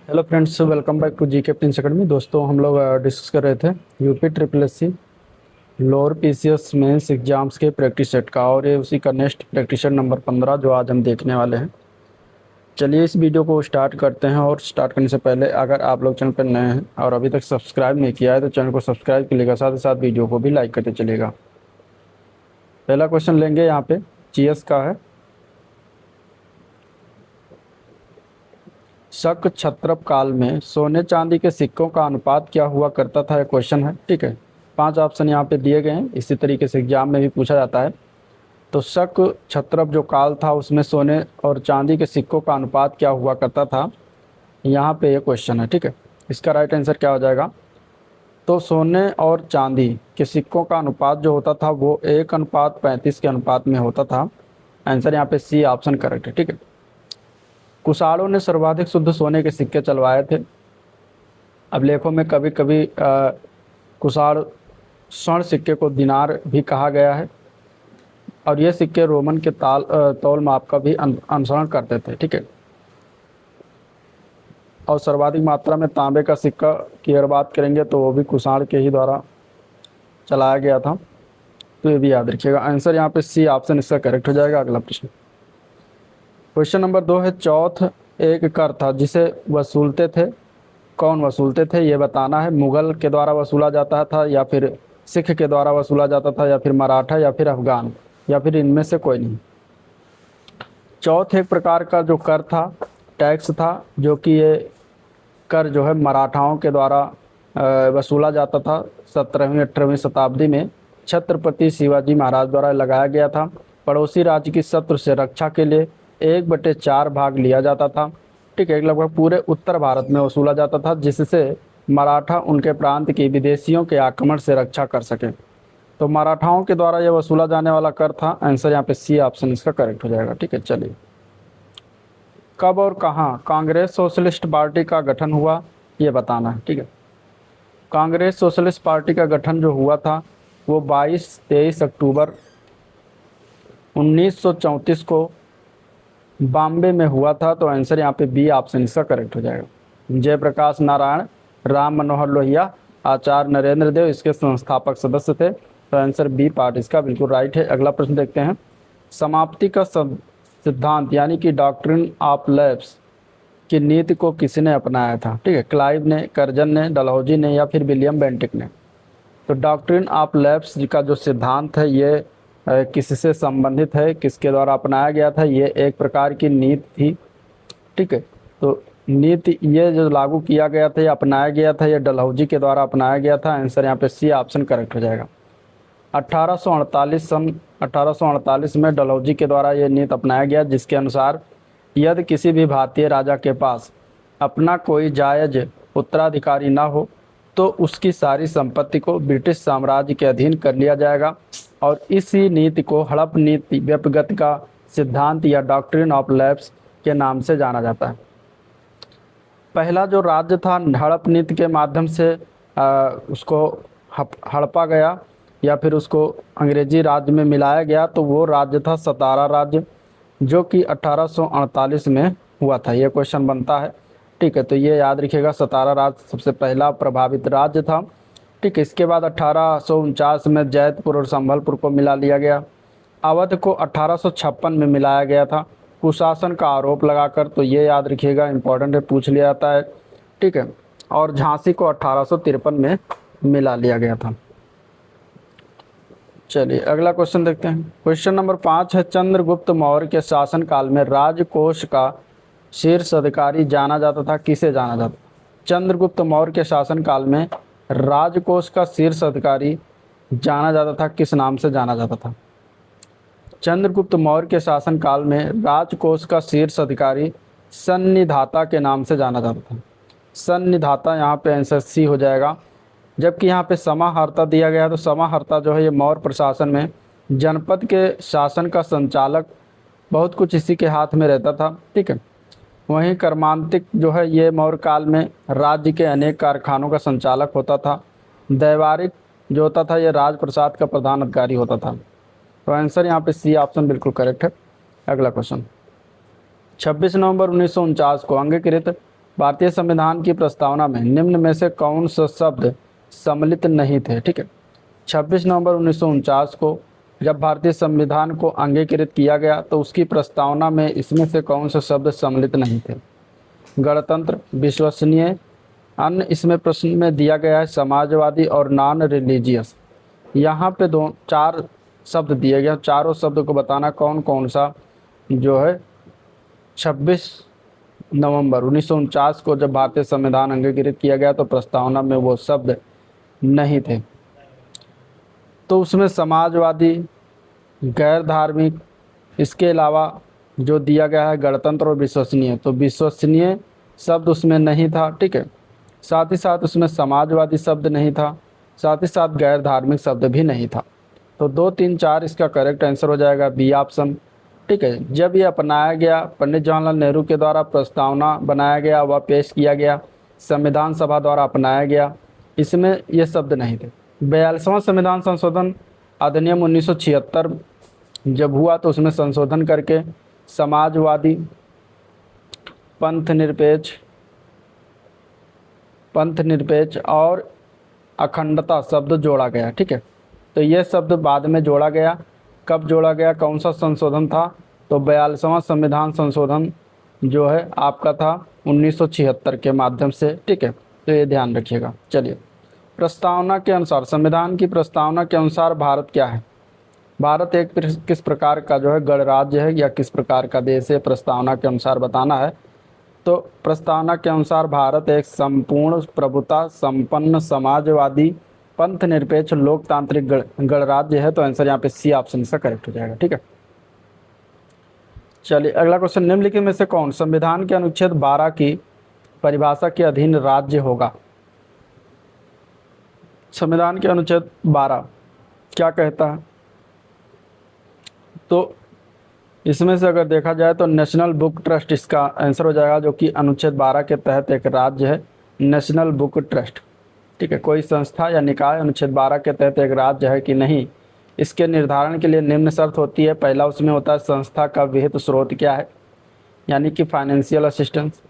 Hello friends, welcome back to G K Prince academy. दोस्तों, हम लोग डिस्कस कर रहे थे UP triple S C lower PCS mains exams के प्रैक्टिस सेट का, और ये उसी का नेक्स्ट प्रैक्टिस सेट नंबर 15 जो आज हम देखने वाले हैं। चलिए इस वीडियो को स्टार्ट करते हैं। और स्टार्ट करने से पहले अगर आप लोग चैनल पर नए हैं और अभी तक सब्सक्राइब नहीं किया है तो चैनल को सब्सक्राइब कीजिएगा, साथ ही साथ वीडियो को भी लाइक करते चलिएगा। पहला क्वेश्चन लेंगे, यहाँ पे जीएस का है। शक क्षत्रप काल में सोने चांदी के सिक्कों का अनुपात क्या हुआ करता था, यह क्वेश्चन है। ठीक है, 5 ऑप्शन यहाँ पे दिए गए हैं। इसी तरीके से एग्जाम में भी पूछा जाता है। तो शक क्षत्रप जो काल था उसमें सोने और चांदी के सिक्कों का अनुपात क्या हुआ करता था, यहाँ पे ये क्वेश्चन है। ठीक है, इसका राइट आंसर क्या हो जाएगा? तो सोने और चांदी के सिक्कों का अनुपात जो होता था वो 1:35 के अनुपात में होता था। आंसर यहाँ पे सी ऑप्शन करेक्ट है। ठीक है, कुषाणों ने सर्वाधिक शुद्ध सोने के सिक्के चलवाए थे। अब लेखों में कभी कभी कुषाण स्वर्ण सिक्के को दिनार भी कहा गया है, और ये सिक्के रोमन के तौल माप का भी अनुसरण करते थे। ठीक है, और सर्वाधिक मात्रा में तांबे का सिक्का की अगर बात करेंगे तो वो भी कुषाण के ही द्वारा चलाया गया था। तो ये भी याद रखिएगा। आंसर यहाँ पे सी ऑप्शन इसका करेक्ट हो जाएगा। अगला प्रश्न, क्वेश्चन नंबर 2 है। चौथ एक कर था जिसे वसूलते थे, कौन वसूलते थे ये बताना है। मुगल के द्वारा वसूला जाता था, या फिर सिख के द्वारा वसूला जाता था, या फिर मराठा, या फिर अफगान, या फिर इनमें से कोई नहीं। चौथ एक प्रकार का जो कर था, टैक्स था, जो कि ये कर जो है मराठाओं के द्वारा वसूला जाता था। 17वीं-18वीं शताब्दी में छत्रपति शिवाजी महाराज द्वारा लगाया गया था। पड़ोसी राज्य की शत्रु से रक्षा के लिए 1/4 भाग लिया जाता था। ठीक है, लगभग पूरे उत्तर भारत में वसूला जाता था, जिससे मराठा उनके प्रांत की विदेशियों के आक्रमण से रक्षा कर सके। तो मराठाओं के द्वारा यह वसूला जाने वाला कर था। आंसर यहाँ पे सी ऑप्शन इसका करेक्ट हो जाएगा। ठीक है, चलिए कब और कहाँ कांग्रेस सोशलिस्ट पार्टी का गठन हुआ ये बताना है। ठीक है, कांग्रेस सोशलिस्ट पार्टी का गठन जो हुआ था वो 22-23 अक्टूबर 1934 को बॉम्बे में हुआ था। तो आंसर यहाँ पे बी ऑप्शन इसका करेक्ट हो जाएगा। जयप्रकाश नारायण, राम मनोहर लोहिया, आचार्य नरेंद्र देव इसके संस्थापक सदस्य थे। तो आंसर बी पार्ट इसका बिल्कुल राइट है। अगला प्रश्न देखते हैं। समाप्ति का सिद्धांत यानी कि डॉक्ट्रिन ऑफ लैप्स की नीति को किसने अपनाया था? ठीक है, क्लाइव ने, कर्जन ने, डलहौजी ने, या फिर विलियम बेंटिक ने। तो डॉक्ट्रिन ऑफ लैप्स का जो सिद्धांत है ये किससे संबंधित है, किसके द्वारा अपनाया गया था? ये एक प्रकार की नीति थी। ठीक है, तो नीति ये जो लागू किया गया था, ये अपनाया गया था, ये डलहौजी के द्वारा अपनाया गया था। आंसर यहाँ पे सी ऑप्शन करेक्ट हो जाएगा। 1848 में डलहौजी के द्वारा ये नीति अपनाया गया, जिसके अनुसार यदि किसी भी भारतीय राजा के पास अपना कोई जायज उत्तराधिकारी न हो तो उसकी सारी संपत्ति को ब्रिटिश साम्राज्य के अधीन कर लिया जाएगा। और इसी नीति को हड़प नीति व्यपगति का सिद्धांत या डॉक्ट्रिन ऑफ लैप्स के नाम से जाना जाता है। पहला जो राज्य था हड़प नीति के माध्यम से उसको हड़पा गया या फिर उसको अंग्रेजी राज्य में मिलाया गया, तो वो राज्य था सतारा राज्य, जो कि 1848 में हुआ था। ये क्वेश्चन बनता है। ठीक है, तो ये याद रखिएगा, सतारा राज्य सबसे पहला प्रभावित राज्य था। ठीक है, इसके बाद 1849 में जैतपुर और संभलपुर को मिला लिया गया। अवध को 1856 में मिलाया गया था कुशासन का आरोप लगाकर। तो ये याद रखिएगा, इंपॉर्टेंट है, पूछ लिया जाता है। ठीक है, और झांसी को 1853 में मिला लिया गया था। चलिए अगला क्वेश्चन देखते हैं। क्वेश्चन नंबर 5 है। चंद्रगुप्त मौर्य के शासनकाल में राजकोष का शीर्ष अधिकारी जाना जाता था, किसे जाना जाता? चंद्रगुप्त मौर्य के शासनकाल में राजकोष का शीर्ष अधिकारी जाना जाता था, किस नाम से जाना जाता था? चंद्रगुप्त मौर्य के शासनकाल में राजकोष का शीर्ष अधिकारी सन्निधाता के नाम से जाना जाता था। सन्निधाता यहाँ पे आंसर सी हो जाएगा। जबकि यहाँ पे समाहर्ता दिया गया है, तो समाहर्ता जो है ये मौर्य प्रशासन में जनपद के शासन का संचालक, बहुत कुछ इसी के हाथ में रहता था। ठीक है, वहीं कर्मांतिक जो है ये मौर्य काल में राज्य के अनेक कारखानों का संचालक होता था। दैवारिक जो होता था ये राजप्रसाद का प्रधान अधिकारी होता था। तो आंसर यहाँ पे सी ऑप्शन बिल्कुल करेक्ट है। अगला क्वेश्चन, 26 नवंबर 1949 को अंगीकृत भारतीय संविधान की प्रस्तावना में निम्न में से कौन सा शब्द सम्मिलित नहीं थे। ठीक है, 26 नवंबर 1949 को जब भारतीय संविधान को अंगीकृत किया गया तो उसकी प्रस्तावना में इसमें से कौन से शब्द सम्मिलित नहीं थे। गणतंत्र, विश्वसनीय, अन्य इसमें प्रश्न में दिया गया है समाजवादी और नॉन रिलीजियस। यहाँ पे दो चार शब्द दिए गए, चारों शब्द को बताना कौन कौन सा जो है 26 नवंबर 1949 को जब भारतीय संविधान अंगीकृत किया गया तो प्रस्तावना में वो शब्द नहीं थे। तो उसमें समाजवादी, गैर धार्मिक, इसके अलावा जो दिया गया है गणतंत्र और विश्वसनीय, तो विश्वसनीय शब्द उसमें नहीं था। ठीक है, साथ ही साथ उसमें समाजवादी शब्द नहीं था, साथ ही साथ गैर धार्मिक शब्द भी नहीं था। तो 2, 3, 4 इसका करेक्ट आंसर हो जाएगा बी ऑप्शन। ठीक है, जब ये अपनाया गया, पंडित जवाहरलाल नेहरू के द्वारा प्रस्तावना बनाया गया व पेश किया गया, संविधान सभा द्वारा अपनाया गया, इसमें ये शब्द नहीं थे। 42वां संविधान संशोधन अधिनियम 1976 जब हुआ तो उसमें संशोधन करके समाजवादी, पंथ निरपेक्ष और अखंडता शब्द जोड़ा गया। ठीक है, तो ये शब्द बाद में जोड़ा गया। कब जोड़ा गया, कौन सा संशोधन था, तो 42वां संविधान संशोधन जो है आपका था 1976 के माध्यम से। ठीक है, तो ये ध्यान रखिएगा। चलिए, प्रस्तावना के अनुसार, संविधान की प्रस्तावना के अनुसार भारत क्या है। भारत एक किस प्रकार का जो है गणराज्य है या किस प्रकार का देश है, प्रस्तावना के अनुसार बताना है। तो प्रस्तावना के अनुसार भारत एक संपूर्ण प्रभुता संपन्न समाजवादी पंथ निरपेक्ष लोकतांत्रिक गणराज्य है। तो आंसर यहाँ पे सी ऑप्शन इसका करेक्ट हो जाएगा। ठीक है, चलिए अगला क्वेश्चन, निम्नलिखित में से कौन संविधान के अनुच्छेद 12 की परिभाषा के अधीन राज्य होगा। संविधान के अनुच्छेद 12 क्या कहता है, तो इसमें से अगर देखा जाए तो नेशनल बुक ट्रस्ट इसका आंसर हो जाएगा, जो कि अनुच्छेद 12 के तहत एक राज्य है, नेशनल बुक ट्रस्ट। ठीक है, कोई संस्था या निकाय अनुच्छेद 12 के तहत एक राज्य है कि नहीं, इसके निर्धारण के लिए निम्न शर्त होती है। पहला उसमें होता है संस्था का विहित स्रोत क्या है, यानी कि फाइनेंशियल असिस्टेंस,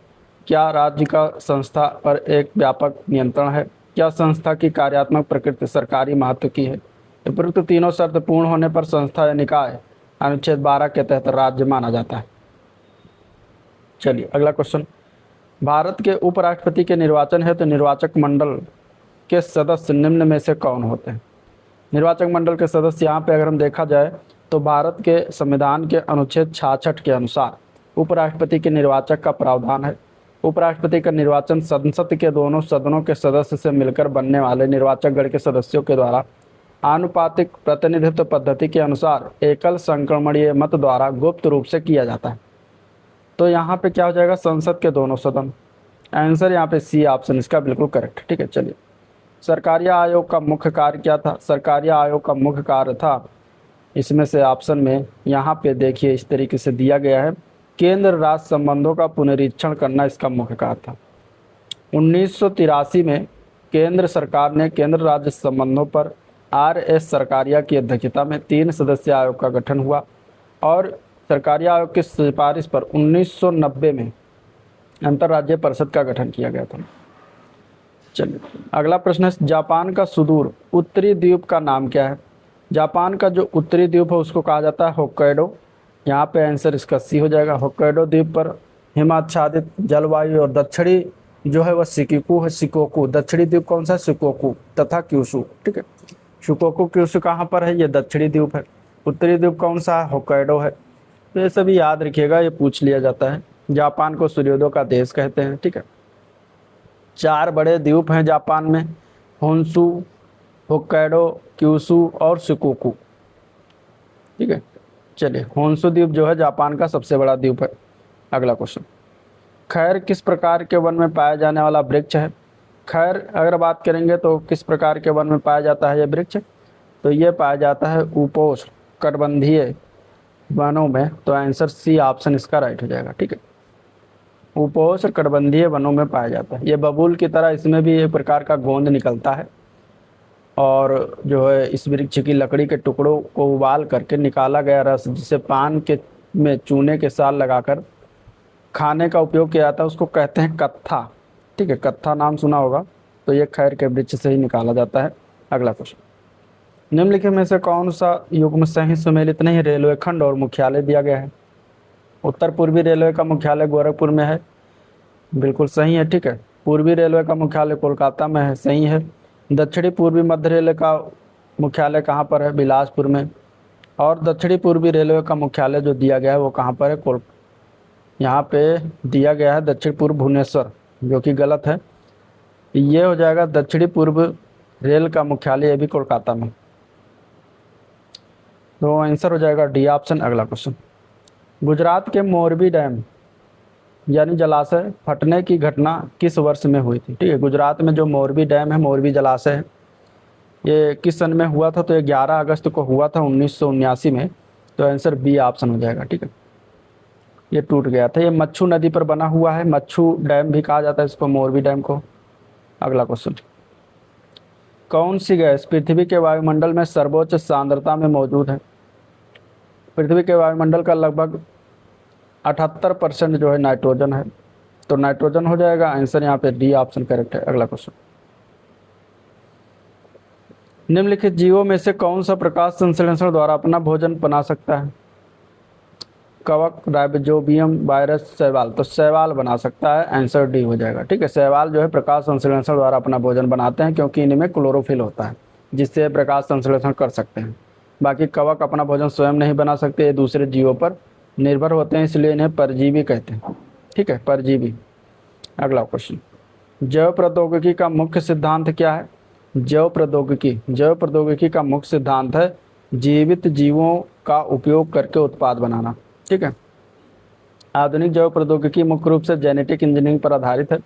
क्या राज्य का संस्था पर एक व्यापक नियंत्रण है, क्या संस्था की कार्यात्मक प्रकृति सरकारी महत्व की है। उपरोक्त तीनों शर्त पूर्ण होने पर संस्था या निकाय अनुच्छेद 12 के तहत राज्य माना जाता है। चलिए अगला क्वेश्चन, भारत के उपराष्ट्रपति के निर्वाचन है तो निर्वाचक मंडल के सदस्य निम्न में से कौन होते हैं। निर्वाचक मंडल के सदस्य यहाँ पे अगर हम देखा जाए तो भारत के संविधान के अनुच्छेद 66 के अनुसार उपराष्ट्रपति के निर्वाचक का प्रावधान है। उपराष्ट्रपति का निर्वाचन संसद के दोनों सदनों के सदस्य से मिलकर बनने वाले निर्वाचक गण के सदस्यों के द्वारा आनुपातिक प्रतिनिधित्व पद्धति के अनुसार एकल संक्रमणीय मत द्वारा गुप्त रूप से किया जाता है। तो यहाँ पे क्या हो जाएगा, संसद के दोनों सदन। आंसर यहाँ पे सी ऑप्शन इसका बिल्कुल करेक्ट। ठीक है, चलिए, सरकारिया आयोग का मुख्य कार्य क्या था। सरकारिया आयोग का मुख्य कार्य था, इसमें से ऑप्शन में यहाँ पे देखिए इस तरीके से दिया गया है, केंद्र राज्य संबंधों का पुनरीक्षण करना इसका मुख्य कार्य था। 1983 में केंद्र सरकार ने केंद्र राज्य संबंधों पर RS सरकारिया की अध्यक्षता में 3 सदस्यीय आयोग का गठन हुआ और सरकारिया आयोग की सिफारिश पर 1990 में अंतर्राज्यीय परिषद का गठन किया गया था। चलिए अगला प्रश्न है, जापान का सुदूर उत्तरी द्वीप का नाम क्या है। जापान का जो उत्तरी द्वीप है उसको कहा जाता है होक्काइडो। यहाँ पे आंसर इसका सी हो जाएगा। होक्काइडो द्वीप पर हिमाच्छादित जलवायु और दक्षिणी जो है वह शिकोकू है। शिकोकू दक्षिणी द्वीप कौन सा, शिकोकू तथा क्यूशू। ठीक है, शिकोकू क्यूशू कहाँ पर है, ये दक्षिणी द्वीप है। उत्तरी द्वीप कौन सा है, होक्काइडो है। तो ये सभी याद रखिएगा, ये पूछ लिया जाता है। जापान को सूर्योदय का देश कहते हैं। ठीक है, 4 बड़े द्वीप हैं जापान में, होन्शु, होक्काइडो, क्यूशू और शिकोकू। ठीक है, चलिए होन्शु द्वीप जो है जापान का सबसे बड़ा द्वीप है। अगला क्वेश्चन, खैर किस प्रकार के वन में पाया जाने वाला वृक्ष है। खैर अगर बात करेंगे तो किस प्रकार के वन में पाया जाता है ये वृक्ष, तो ये पाया जाता है उपोष्ण कटिबंधीय वनों में। तो आंसर सी ऑप्शन इसका राइट हो जाएगा। ठीक है, उपोष्ण कटिबंधीय वनों में पाया जाता है। ये बबूल की तरह इसमें भी एक प्रकार का गोंद निकलता है और जो है इस वृक्ष की लकड़ी के टुकड़ों को उबाल करके निकाला गया रस, जिसे पान के में चूने के साथ लगाकर खाने का उपयोग किया जाता है उसको कहते हैं कत्था। ठीक है, कत्था नाम सुना होगा, तो ये खैर के वृक्ष से ही निकाला जाता है। अगला क्वेश्चन, निम्नलिखित में से कौन सा युग्म सही सुमेलित नहीं? रेलवे खंड और मुख्यालय दिया गया है। उत्तर पूर्वी रेलवे का मुख्यालय गोरखपुर में है, बिल्कुल सही है। ठीक है, पूर्वी रेलवे का मुख्यालय कोलकाता में है, सही है। दक्षिणी पूर्वी मध्य रेलवे का मुख्यालय कहाँ पर है? बिलासपुर में। और दक्षिणी पूर्वी रेलवे का मुख्यालय जो दिया गया है वो कहाँ पर है? यहाँ पे दिया गया है दक्षिण पूर्व भुवनेश्वर, जो कि गलत है। ये हो जाएगा दक्षिणी पूर्व रेल का मुख्यालय, ये भी कोलकाता में। तो आंसर हो जाएगा डी ऑप्शन। अगला क्वेश्चन, गुजरात के मोरबी डैम यानी जलाशय फटने की घटना किस वर्ष में हुई थी? ठीक है, गुजरात में जो मोरबी डैम है, मोरबी जलाशय है, ये किस सन में हुआ था? तो ये 11 अगस्त को हुआ था 1979 में। तो आंसर बी ऑप्शन हो जाएगा। ठीक है, ये टूट गया था। ये मच्छू नदी पर बना हुआ है, मच्छू डैम भी कहा जाता है इसको, मोरबी डैम को। अगला क्वेश्चन, कौन सी गैस पृथ्वी के वायुमंडल में सर्वोच्च सांद्रता में मौजूद है? पृथ्वी के वायुमंडल का लगभग 78% जो है नाइट्रोजन है, तो नाइट्रोजन हो जाएगा। आंसर यहाँ पे डी ऑप्शन करेक्ट है। अगला क्वेश्चन, निम्नलिखित जीवों में से कौन सा प्रकाश संश्लेषण द्वारा अपना भोजन बना सकता है? कवक, राइबोजोबियम, वायरस, शैवाल। तो शैवाल बना सकता है, आंसर डी हो जाएगा। ठीक है, शैवाल जो है प्रकाश संश्लेषण द्वारा अपना भोजन बनाते हैं, क्योंकि इनमें क्लोरोफिल होता है जिससे प्रकाश संश्लेषण कर सकते हैं। बाकी कवक अपना भोजन स्वयं नहीं बना सकते, ये दूसरे जीवों पर निर्भर होते हैं, इसलिए इन्हें परजीवी कहते हैं। ठीक है, परजीवी। अगला क्वेश्चन, जैव प्रौद्योगिकी का मुख्य सिद्धांत क्या है? जैव प्रौद्योगिकी का मुख्य सिद्धांत है जीवित जीवों का उपयोग करके उत्पाद बनाना। ठीक है, आधुनिक जैव प्रौद्योगिकी मुख्य रूप से जेनेटिक इंजीनियरिंग पर आधारित है।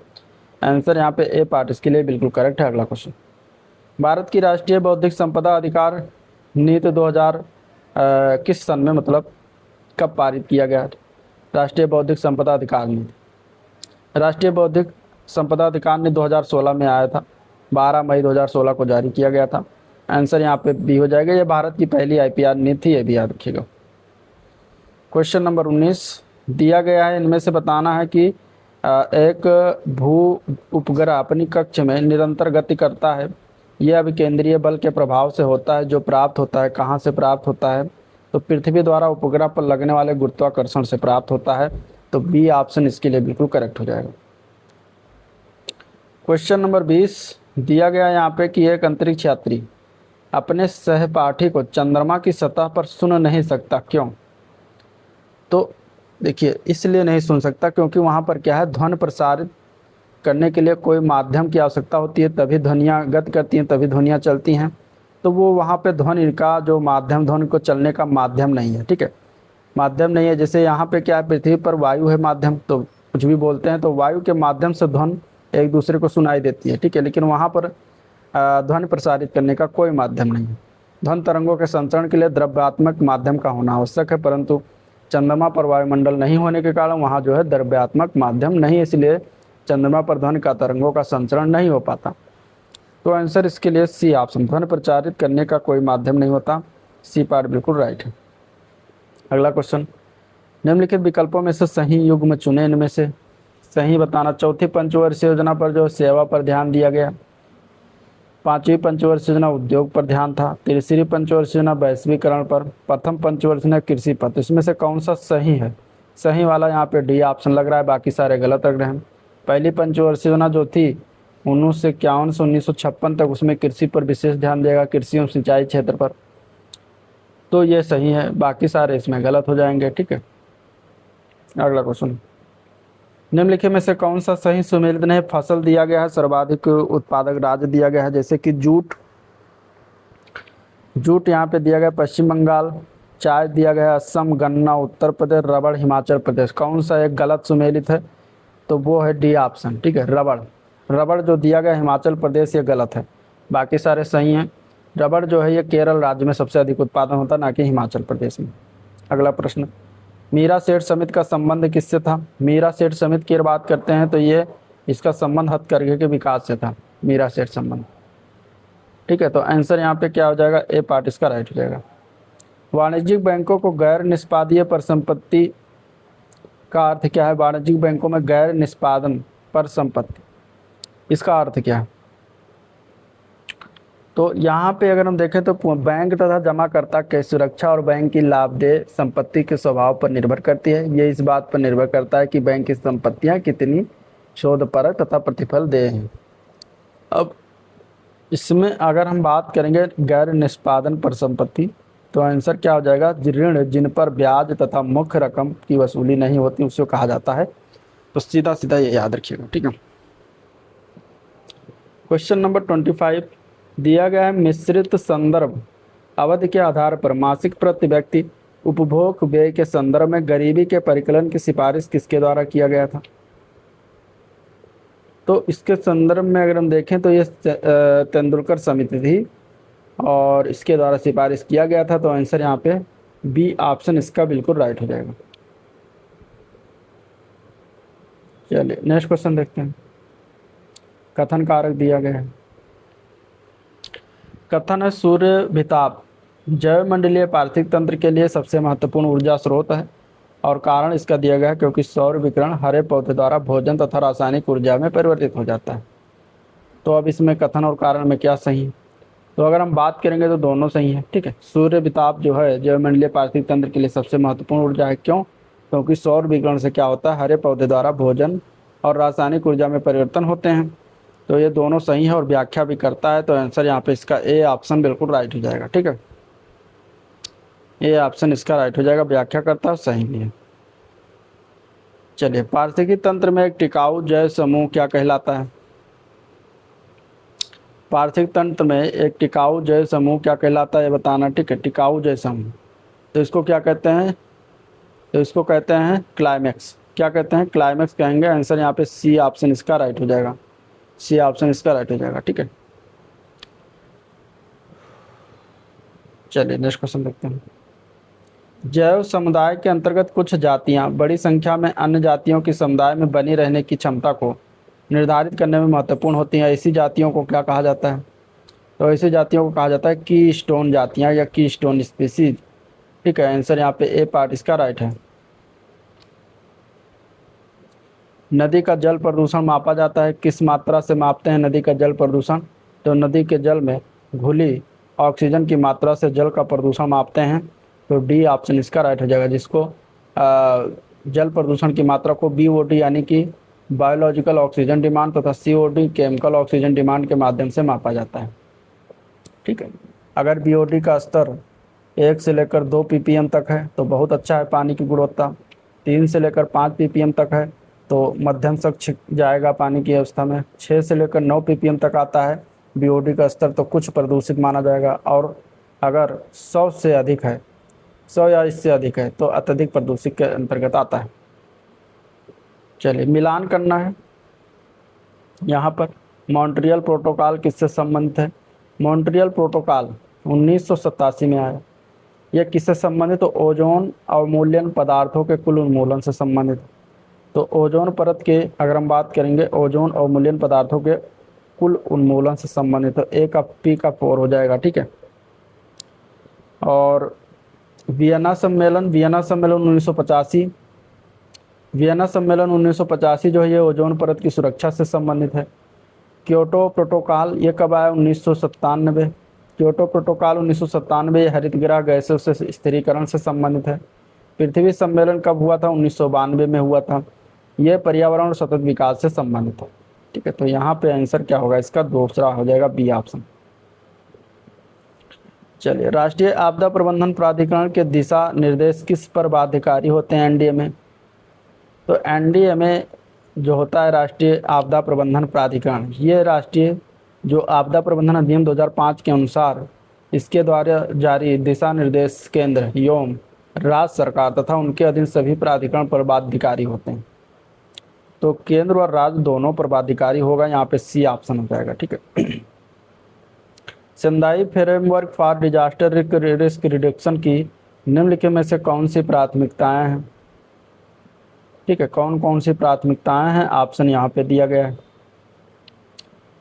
आंसर यहाँ पे ए पार्ट इसके लिए बिल्कुल करेक्ट है। अगला क्वेश्चन, भारत की राष्ट्रीय बौद्धिक संपदा अधिकार नीति 2000 किस सन में, मतलब कब पारित किया गया? राष्ट्रीय बौद्धिक संपदा अधिकार नीति, राष्ट्रीय बौद्धिक संपदा अधिकार नीति 2016 में आया था, 12 मई 2016 को जारी किया गया था। आंसर यहाँ पे बी हो जाएगा। ये भारत की पहली IPR नीति थी, ये भी याद रखिएगा। क्वेश्चन नंबर 19 दिया गया है, इनमें से बताना है कि एक भू उपग्रह अपनी कक्ष में निरंतर गति करता है, यह अभिकेंद्रीय बल के प्रभाव से होता है, जो प्राप्त होता है कहाँ से प्राप्त होता है? तो पृथ्वी द्वारा उपग्रह पर लगने वाले गुरुत्वाकर्षण से प्राप्त होता है। तो बी ऑप्शन इसके लिए बिल्कुल करेक्ट हो जाएगा। क्वेश्चन नंबर 20 दिया गया यहाँ पे कि एक अंतरिक्ष यात्री अपने सहपाठी को चंद्रमा की सतह पर सुन नहीं सकता, क्यों? तो देखिए, इसलिए नहीं सुन सकता क्योंकि वहाँ पर क्या है, ध्वनि प्रसारित करने के लिए कोई माध्यम की आवश्यकता होती है, तभी ध्वनियाँ गति करती हैं, तभी ध्वनियाँ चलती हैं। तो वो वहाँ पे ध्वनि का जो माध्यम, ध्वनि को चलने का माध्यम नहीं है। ठीक है, माध्यम नहीं है। जैसे यहाँ पे क्या है, पृथ्वी पर वायु है माध्यम, तो कुछ भी बोलते हैं तो वायु के माध्यम से ध्वनि एक दूसरे को सुनाई देती है। ठीक है, लेकिन वहाँ पर ध्वनि प्रसारित करने का कोई माध्यम नहीं है। ध्वनि तरंगों के संचरण के लिए द्रव्यात्मक माध्यम का होना आवश्यक है, परंतु चंद्रमा पर वायुमंडल नहीं होने के कारण वहाँ जो है द्रव्यात्मक माध्यम नहीं, इसलिए चंद्रमा पर ध्वनि का तरंगों का संचरण नहीं हो पाता। तो आंसर इसके लिए सी ऑप्शन, ध्वनि प्रचारित करने का कोई माध्यम नहीं होता। सी पार्ट बिल्कुल राइट है। अगला क्वेश्चन, निम्नलिखित विकल्पों में से सही युग्म चुने, इनमें से सही बताना। चौथी पंचवर्षीय योजना पर जो सेवा पर ध्यान दिया गया, पांचवी पंचवर्षीय योजना उद्योग पर ध्यान था, तीसरी पंचवर्षीय योजना वैश्वीकरण पर, प्रथम पंचवर्षीय योजना कृषि पर। तो इसमें से कौन सा सही है? सही वाला यहाँ पे डी ऑप्शन लग रहा है, बाकी सारे गलत लग रहे हैं। पहली पंचवर्षीय योजना जो थी 1951 से 1956 तक, उसमें कृषि पर विशेष ध्यान देगा, कृषि एवं सिंचाई क्षेत्र पर, तो ये सही है, बाकी सारे इसमें गलत हो जाएंगे। ठीक है, अगला क्वेश्चन, निम्नलिखित में से कौन सा सही सुमेलित नहीं? फसल दिया गया है, सर्वाधिक उत्पादक राज्य दिया गया है, जैसे कि जूट यहाँ पे दिया गया पश्चिम बंगाल, चाय दिया गया असम, गन्ना उत्तर प्रदेश, रबड़ हिमाचल प्रदेश। कौन सा एक गलत सुमेलित है? तो वो है डी ऑप्शन। ठीक है, रबड़ जो दिया गया हिमाचल प्रदेश, ये गलत है, बाकी सारे सही हैं। रबड़ जो है ये केरल राज्य में सबसे अधिक उत्पादन होता है, ना कि हिमाचल प्रदेश में। अगला प्रश्न, मीरा सेठ समिति का संबंध किससे था? मीरा सेठ समिति की बात करते हैं तो ये इसका संबंध हथकरघे के विकास से था, मीरा सेठ संबंध। ठीक है, तो आंसर यहाँ पे क्या हो जाएगा? ए पार्ट इसका राइट हो जाएगा। वाणिज्यिक बैंकों को गैर निष्पादीय परिसंपत्ति का अर्थ क्या है? वाणिज्यिक बैंकों में गैर निष्पादन पर संपत्ति, इसका अर्थ क्या है? तो यहाँ पे अगर हम देखें तो बैंक तथा जमाकर्ता के सुरक्षा और बैंक की लाभदेय संपत्ति के स्वभाव पर निर्भर करती है। ये इस बात पर निर्भर करता है कि बैंक की संपत्तियाँ कितनी शोधपरक तथा प्रतिफल देय हैं। अब इसमें अगर हम बात करेंगे गैर निष्पादन पर संपत्ति, तो आंसर क्या हो जाएगा? ऋण जिन पर ब्याज तथा मुख्य रकम की वसूली नहीं होती उसको कहा जाता है। तो सीधा सीधा ये याद रखिएगा, ठीक है। क्वेश्चन नंबर 25 दिया गया है, मिश्रित संदर्भ अवधि के आधार पर मासिक प्रति व्यक्ति उपभोग व्यय के संदर्भ में गरीबी के परिकलन की सिफारिश किसके द्वारा किया गया था? तो इसके संदर्भ में अगर हम देखें तो ये तेंदुलकर समिति थी और इसके द्वारा सिफारिश किया गया था। तो आंसर यहाँ पे बी ऑप्शन इसका बिल्कुल राइट हो जाएगा। चलिए नेक्स्ट क्वेश्चन देखते हैं। कथन कारक दिया गया है। कथन है, सूर्य भिताप जैवमंडलीय पार्थिव तंत्र के लिए सबसे महत्वपूर्ण ऊर्जा स्रोत है और कारण इसका दिया गया है क्योंकि सौर विकिरण हरे पौधे द्वारा भोजन तथा रासायनिक ऊर्जा में परिवर्तित हो जाता है। तो अब इसमें कथन और कारण में क्या सही है? तो अगर हम बात करेंगे तो दोनों सही है, ठीक है। सूर्य विताप जो है जैवमंडलीय पार्थिव तंत्र के लिए सबसे महत्वपूर्ण ऊर्जा है। क्यों? क्योंकि सौर विकिरण से क्या होता है? हरे पौधे द्वारा भोजन और रासायनिक ऊर्जा में परिवर्तन होते हैं। तो ये दोनों सही है और व्याख्या भी करता है। तो आंसर यहाँ पे इसका ए ऑप्शन बिल्कुल राइट हो जाएगा, ठीक है। ए ऑप्शन इसका राइट हो जाएगा, व्याख्या करता है, सही भी है। चलिए, पारिस्थितिकी तंत्र में एक टिकाऊ जैव समूह क्या कहलाता है? पारिस्थितिक तंत्र में एक टिकाऊ जैव समूह क्या कहलाता है ये बताना, ठीक है। टिकाऊ जैव समूह, तो इसको क्या कहते हैं? तो इसको कहते हैं क्लाइमेक्स। क्या कहते हैं? क्लाइमेक्स कहेंगे। आंसर यहाँ पे सी ऑप्शन इसका राइट हो जाएगा। सी ऑप्शन इसका राइट हो जाएगा, ठीक है। चलिए नेक्स्ट क्वेश्चन देखते हैं। जैव समुदाय के अंतर्गत कुछ जातियां बड़ी संख्या में अन्य जातियों की समुदाय में बनी रहने की क्षमता को निर्धारित करने में महत्वपूर्ण होती हैं। ऐसी जातियों को क्या कहा जाता है? तो ऐसी जातियों को कहा जाता है की स्टोन जातियाँ या की स्टोन स्पीसीज, ठीक है। आंसर यहाँ पे ए पार्ट इसका राइट है। नदी का जल प्रदूषण मापा जाता है, किस मात्रा से मापते हैं नदी का जल प्रदूषण? तो नदी के जल में घुली ऑक्सीजन की मात्रा से जल का प्रदूषण मापते हैं। तो डी ऑप्शन इसका राइट हो जाएगा, जिसको जल प्रदूषण की मात्रा को BOD यानी कि बायोलॉजिकल ऑक्सीजन डिमांड तथा COD केमिकल ऑक्सीजन डिमांड के माध्यम से मापा जाता है, ठीक है। अगर BOD का स्तर 1 से लेकर 2 ppm तक है तो बहुत अच्छा है पानी की गुणवत्ता, 3 से लेकर 5 ppm तक है तो मध्यम तक छिप जाएगा पानी की अवस्था में, 6 से लेकर 9 ppm तक आता है BOD का स्तर तो कुछ प्रदूषित माना जाएगा, और अगर 100 से अधिक है, 100 या इससे अधिक है तो अत्यधिक प्रदूषित के अंतर्गत आता है। चलिए मिलान करना है यहाँ पर। मॉन्ट्रियल प्रोटोकॉल किससे संबंधित है? मॉन्ट्रियल प्रोटोकॉल 1987 में आया। यह किससे संबंधित? तो ओजोन अवमूल्यन पदार्थों के कुल उन्मूलन से संबंधित। तो ओजोन परत के अगर हम बात करेंगे, ओजोन अवमूल्यन पदार्थों के कुल उन्मूलन से संबंधित, तो ए का पी का 4 हो जाएगा, ठीक है। और वियना सम्मेलन 1985, वियना सम्मेलन 1985 जो है ये ओजोन परत की सुरक्षा से संबंधित है। क्योटो प्रोटोकॉल ये कब आया? 1997। क्योटो प्रोटोकॉल 1997 हरितगृह गैसों से स्थिरीकरण से संबंधित है। पृथ्वी सम्मेलन कब हुआ था? 1992 में हुआ था। यह पर्यावरण और सतत विकास से संबंधित है, ठीक है। तो यहाँ पे आंसर क्या होगा इसका? दूसरा हो जाएगा बी ऑप्शन। चलिए, राष्ट्रीय आपदा प्रबंधन प्राधिकरण के दिशा निर्देश किस पर बाध्यकारी होते हैं एनडीए में? तो एनडीए में जो होता है राष्ट्रीय आपदा प्रबंधन प्राधिकरण, ये राष्ट्रीय जो आपदा प्रबंधन अधिनियम 2005 के अनुसार इसके द्वारा जारी दिशा निर्देश केंद्र एवं राज्य सरकार तथा उनके अधीन सभी प्राधिकरण पर बाध्यकारी होते हैं। तो केंद्र और राज्य दोनों पर बाध्यकारी होगा, यहाँ पे सी ऑप्शन हो जाएगा, ठीक है। Sendai framework for disaster risk reduction की निम्नलिखित में से कौन सी प्राथमिकताएं हैं? ठीक है, कौन कौन सी प्राथमिकताएं हैं? ऑप्शन यहाँ पे दिया गया है।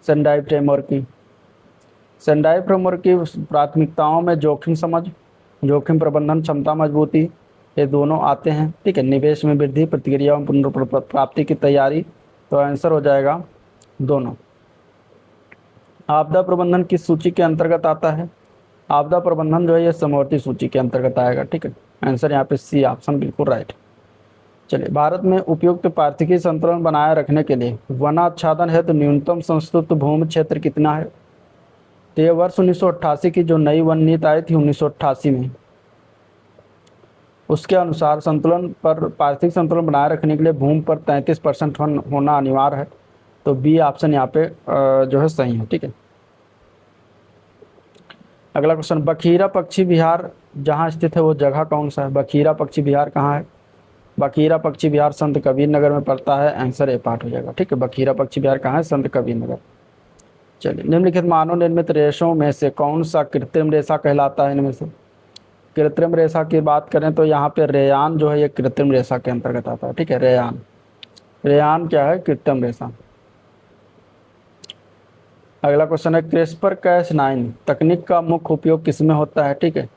सेंदाई फ्रेमवर्क की प्राथमिकताओं में जोखिम समझ, जोखिम प्रबंधन क्षमता मजबूती, ये दोनों आते हैं, ठीक है। निवेश में वृद्धि, प्रतिक्रियाओं पुनर्प्राप्ति की तैयारी, तो आंसर हो जाएगा दोनों। आपदा प्रबंधन किस सूची के अंतर्गत आता है? आपदा प्रबंधन जो है ये समवर्ती सूची के अंतर्गत आएगा, ठीक है। आंसर यहाँ पे सी ऑप्शन बिल्कुल राइट। चलिए, भारत में उपयुक्त पारिस्थितिकी संतुलन बनाए रखने के लिए वनाच्छादन है तो न्यूनतम संस्तुत भूमि क्षेत्र कितना है? तो ये वर्ष 1988 की जो नई वन नीति आई थी 1988 में, उसके अनुसार संतुलन पर पारिस्थितिक संतुलन बनाए रखने के लिए भूमि पर 33% होना अनिवार्य है। तो बी ऑप्शन यहाँ पे जो है सही है, ठीक है। अगला क्वेश्चन, बखीरा पक्षी विहार जहाँ स्थित है वो जगह कौन सा है? बखीरा पक्षी विहार कहाँ है? बखीरा पक्षी विहार संत कबीर नगर में पड़ता है। आंसर ए पार्ट हो जाएगा, ठीक है। बखीरा पक्षी विहार कहाँ है? संत कबीर नगर। चलिए, निम्नलिखित मानव निर्मित रेशों में से कौन सा कृत्रिम रेशा कहलाता है? इनमें से कृत्रिम रेशा की बात करें तो यहाँ पे रेयान जो है ये कृत्रिम रेशा के अंतर्गत आता है, ठीक है। रेयान, रेयान क्या है? कृत्रिम रेशा। अगला क्वेश्चन है, क्रिस्पर Cas9 तकनीक का मुख्य उपयोग किसमें होता है? ठीक है,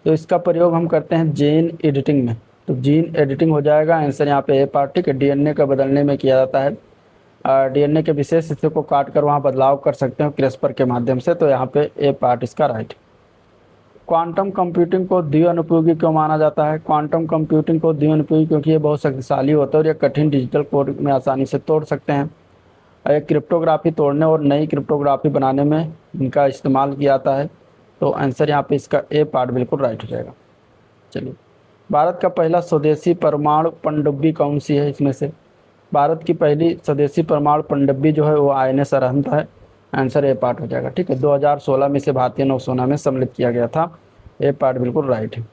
तो इसका प्रयोग हम करते हैं जीन एडिटिंग में। तो जीन एडिटिंग हो जाएगा आंसर यहाँ पे ए पार्ट, ठीक है। डीएनए का बदलने में किया जाता है। डीएनए के विशेष हिस्से को काट कर वहाँ बदलाव कर सकते हैं क्रिस्पर के माध्यम से। तो यहाँ पे ए पार्ट इसका राइट। क्वांटम कंप्यूटिंग को द्विअनुपयोगी क्यों माना जाता है? क्वांटम कंप्यूटिंग को द्विअनुपयोगी क्योंकि ये बहुत शक्तिशाली होता है और ये कठिन डिजिटल कोड में आसानी से तोड़ सकते हैं। एक क्रिप्टोग्राफी तोड़ने और नई क्रिप्टोग्राफी बनाने में इनका इस्तेमाल किया जाता है। तो आंसर यहाँ पे इसका ए पार्ट बिल्कुल राइट हो जाएगा। चलिए, भारत का पहला स्वदेशी परमाणु पनडुब्बी कौन सी है? इसमें से भारत की पहली स्वदेशी परमाणु पनडुब्बी जो है वो INS अरहंत है। आंसर ए पार्ट हो जाएगा, ठीक है। 2016 में से भारतीय नौसेना में सम्मिलित किया गया था। ए पार्ट बिल्कुल राइट है।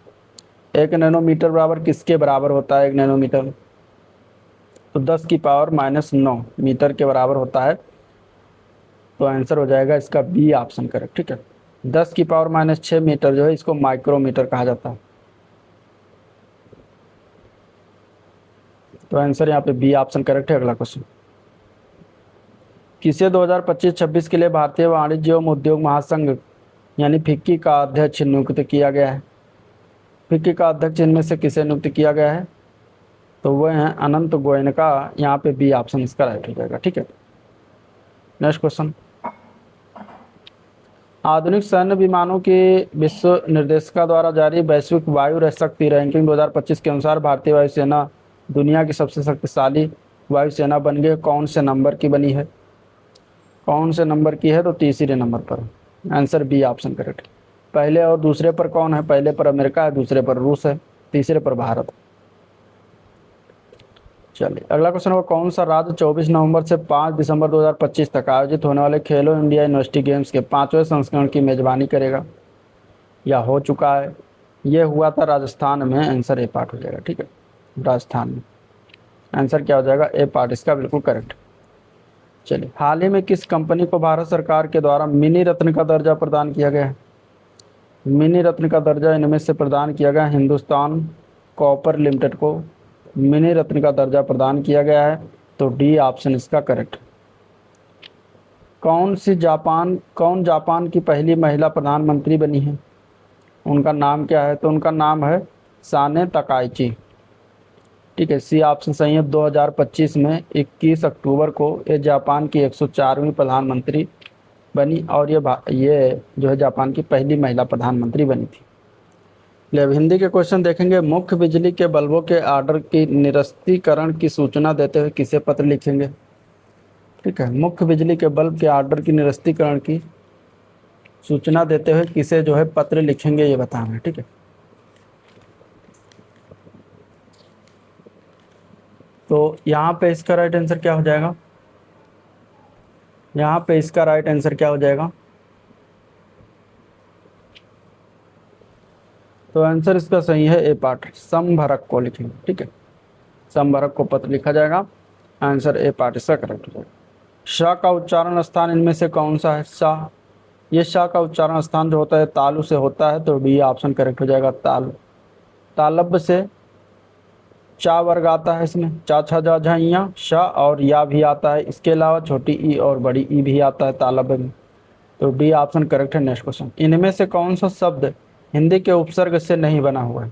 1 नैनोमीटर बराबर किसके बराबर होता है? 1 नैनोमीटर तो 10⁻⁻9 मीटर के बराबर होता है। तो आंसर हो जाएगा इसका बी ऑप्शन करेक्ट, ठीक है। 10⁻6 मीटर जो है इसको माइक्रोमीटर कहा जाता है। तो आंसर यहाँ पे बी ऑप्शन करेक्ट है। अगला क्वेश्चन, किसे 2025-26 के लिए भारतीय वाणिज्य एवं उद्योग महासंघ यानी फिक्की का अध्यक्ष नियुक्त किया गया है? फिक्की का अध्यक्ष इनमें से किसे नियुक्त किया गया है? तो वह हैं अनंत गोयनका। यहाँ पे बी ऑप्शन इसका राइट हो जाएगा, ठीक है। नेक्स्ट क्वेश्चन, आधुनिक सैन्य विमानों की विश्व निर्देशिका द्वारा जारी वैश्विक वायु शक्ति रैंकिंग 2025 के अनुसार भारतीय वायुसेना दुनिया की सबसे शक्तिशाली वायुसेना बन गई। कौन से नंबर की बनी है? कौन से नंबर की है? तो तीसरे नंबर पर। Answer B option correct. पहले और दूसरे पर कौन है? पहले पर अमेरिका है, दूसरे पर रूस है, तीसरे पर भारत। चलिए, अगला क्वेश्चन होगा, कौन सा राज्य 24 नवंबर से 5 दिसंबर 2025 तक आयोजित होने वाले खेलो इंडिया यूनिवर्सिटी गेम्स के 5वें संस्करण की मेजबानी करेगा या हो चुका है? ये हुआ था राजस्थान में। आंसर ए पार्ट हो जाएगा, ठीक है। राजस्थान में। आंसर क्या हो जाएगा? ए पार्ट इसका बिल्कुल करेक्ट। चलिए, हाल ही में किस कंपनी को भारत सरकार के द्वारा मिनी रत्न का दर्जा प्रदान किया गया है? मिनी रत्न का दर्जा इनमें से प्रदान किया गया हिंदुस्तान कॉपर लिमिटेड को मिनी रत्न का दर्जा प्रदान किया गया है। तो डी ऑप्शन इसका करेक्ट। कौन जापान की पहली महिला प्रधानमंत्री बनी है? उनका नाम क्या है? तो उनका नाम है साने तकाइची, ठीक है। सी ऑप्शन सही है। 2025 में 21 अक्टूबर को ये जापान की 104वीं प्रधानमंत्री बनी और ये जो है जापान की पहली महिला प्रधानमंत्री बनी थी। अब हिंदी के क्वेश्चन देखेंगे। मुख्य बिजली के बल्बों के ऑर्डर की निरस्तीकरण की सूचना देते हुए किसे पत्र लिखेंगे? ठीक है, मुख्य बिजली के बल्ब के ऑर्डर की निरस्तीकरण की सूचना देते हुए किसे जो है पत्र लिखेंगे ये बताना है, ठीक है। तो यहाँ पे इसका राइट आंसर क्या हो जाएगा? यहाँ पे इसका राइट आंसर क्या हो जाएगा? तो आंसर इसका सही है ए पार्ट, समभरक को लिखेंगे, ठीक है। समभरक को पत्र लिखा जाएगा। आंसर ए पार्ट इसका करेक्ट हो जाएगा। शाह का उच्चारण स्थान इनमें से कौन सा है? शाह, ये शाह का उच्चारण स्थान जो होता है तालु से होता है। तो डी ऑप्शन करेक्ट हो जाएगा, तालु। तालब से चा वर्ग आता है इसमें, चा छा जा झा इया शाह और या भी आता है। इसके अलावा छोटी ई और बड़ी ई भी आता है तालब में। तो डी ऑप्शन करेक्ट है। नेक्स्ट क्वेश्चन, इनमें से कौन सा शब्द हिंदी के उपसर्ग से नहीं बना हुआ है?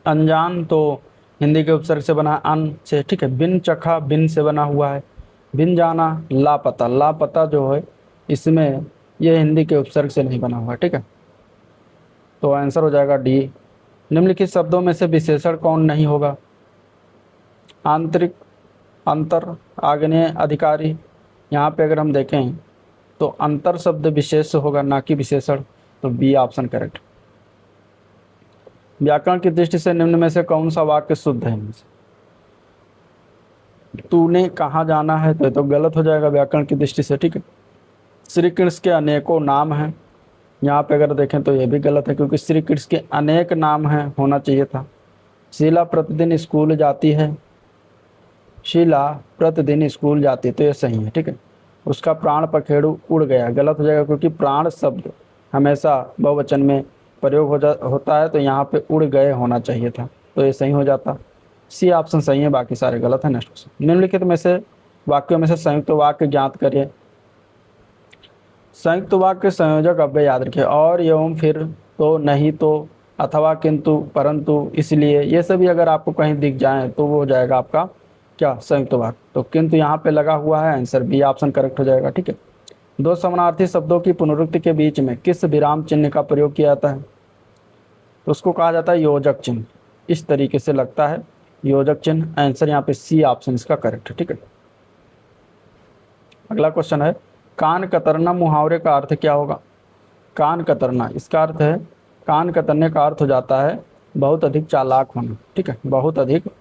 अनजान तो हिंदी के उपसर्ग से बना है अन से, ठीक है। बिन चखा बिन से बना हुआ है। बिन जाना लापता, लापता जो है इसमें ये हिंदी के उपसर्ग से नहीं बना हुआ है, ठीक है। तो आंसर हो जाएगा डी। निम्नलिखित शब्दों में से विशेषण कौन नहीं होगा? आंतरिक, अंतर, आग्नेय, अधिकारी। यहाँ पे अगर हम देखें तो अंतर शब्द विशेष होगा, ना कि विशेषण। तो बी ऑप्शन करेक्ट। व्याकरण की दृष्टि से निम्न में से कौन सा वाक्य शुद्ध है? इनमें से तूने कहाँ जाना है, तो ये तो गलत हो जाएगा व्याकरण की दृष्टि से, ठीक है। श्री कृष्ण के अनेकों नाम हैं, यहाँ पे अगर देखें तो ये भी गलत है, क्योंकि श्री कृष्ण के अनेक नाम हैं, होना चाहिए था। शीला प्रतिदिन स्कूल जाती है, शीला प्रतिदिन स्कूल जाती है, तो ये सही है, ठीक है। उसका प्राण पखेरु उड़ गया, गलत हो जाएगा, क्योंकि प्राण शब्द हमेशा बहुवचन में प्रयोग होता है, तो यहाँ पे उड़ गए होना चाहिए था, तो ये सही हो जाता। सी ऑप्शन सही है, बाकी सारे गलत है। नेक्स्ट क्वेश्चन, निम्नलिखित में से वाक्यों में से संयुक्त वाक्य ज्ञात करिए। संयुक्त वाक्य संयोजक अव्यय याद रखिए, और एवं, फिर, तो, नहीं तो, अथवा, किंतु, परंतु, इसलिए, ये सभी अगर आपको कहीं दिख जाए तो वो हो जाएगा आपका क्या? संयुक्त वाक्य। तो किंतु यहाँ पे लगा हुआ है, आंसर बी ऑप्शन करेक्ट हो जाएगा, ठीक है। दो समानार्थी शब्दों की पुनरुक्ति के बीच में किस विराम चिन्ह का प्रयोग किया जाता है? तो उसको कहा जाता है योजक चिन्ह। इस तरीके से लगता है योजक चिन्ह। आंसर यहाँ पे सी ऑप्शन इसका करेक्ट है, ठीक है। अगला क्वेश्चन है, कान कतरना मुहावरे का अर्थ क्या होगा? कान कतरना, इसका अर्थ है, कान कतरने का अर्थ हो जाता है बहुत अधिक चालाक होना, ठीक है, बहुत अधिक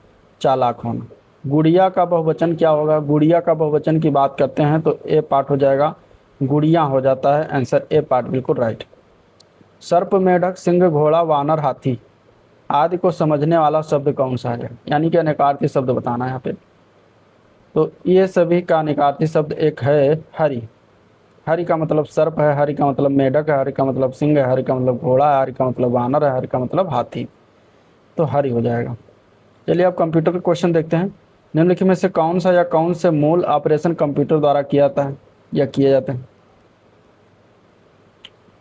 चालाक होना। गुड़िया का बहुवचन क्या होगा? गुड़िया का बहुवचन की बात करते हैं तो ए पार्ट हो जाएगा, गुड़िया हो जाता है। आंसर ए पार्ट बिल्कुल राइट। सर्प, मेढक, सिंह, घोड़ा, वानर, हाथी आदि को समझने वाला शब्द कौन सा है? यानी कि अनेकार्थी शब्द बताना है यहाँ पे। तो ये सभी का अनेकार्थी शब्द एक है हरि। हरि का मतलब सर्प है, हरि का मतलब मेढक है, हरि का मतलब सिंह है, हरि का मतलब घोड़ा है, हरि का मतलब वानर है, हरि का मतलब हाथी। तो हरि हो जाएगा। चलिए अब कंप्यूटर का क्वेश्चन देखते हैं। निम्नलिखित में से कौन सा या कौन से मूल ऑपरेशन कंप्यूटर द्वारा किया जाता है या किए जाते हैं?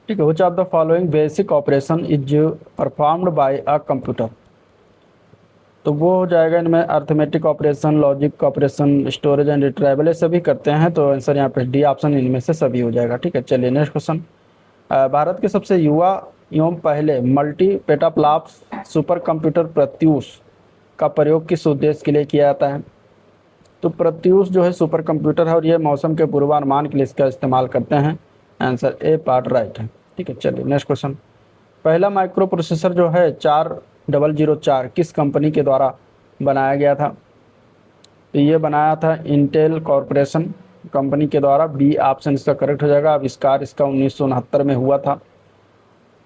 ठीक है, which of the following basic operation is performed by a computer? तो वो हो जाएगा इनमें arithmetic operation, logic operation, storage and retrieval, ये सभी करते हैं। तो आंसर यहाँ पे डी ऑप्शन इनमें से सभी हो जाएगा, ठीक है। चलिए नेक्स्ट क्वेश्चन, भारत के सबसे युवा एवं पहले multi petaflops super computer Pratyush का प्रयोग किस उद्देश्य के लिए किया जाता है? तो प्रत्यूष जो है सुपर कंप्यूटर है, और ये मौसम के पूर्वानुमान के लिए इसका इस्तेमाल करते हैं। आंसर ए पार्ट राइट है, ठीक है। चलिए नेक्स्ट क्वेश्चन, पहला माइक्रो प्रोसेसर जो है 4004 किस कंपनी के द्वारा बनाया गया था? तो ये बनाया था इंटेल कॉरपोरेशन कंपनी के द्वारा। बी ऑप्शन इसका करेक्ट हो जाएगा। आविष्कार इसका 1969 में हुआ था,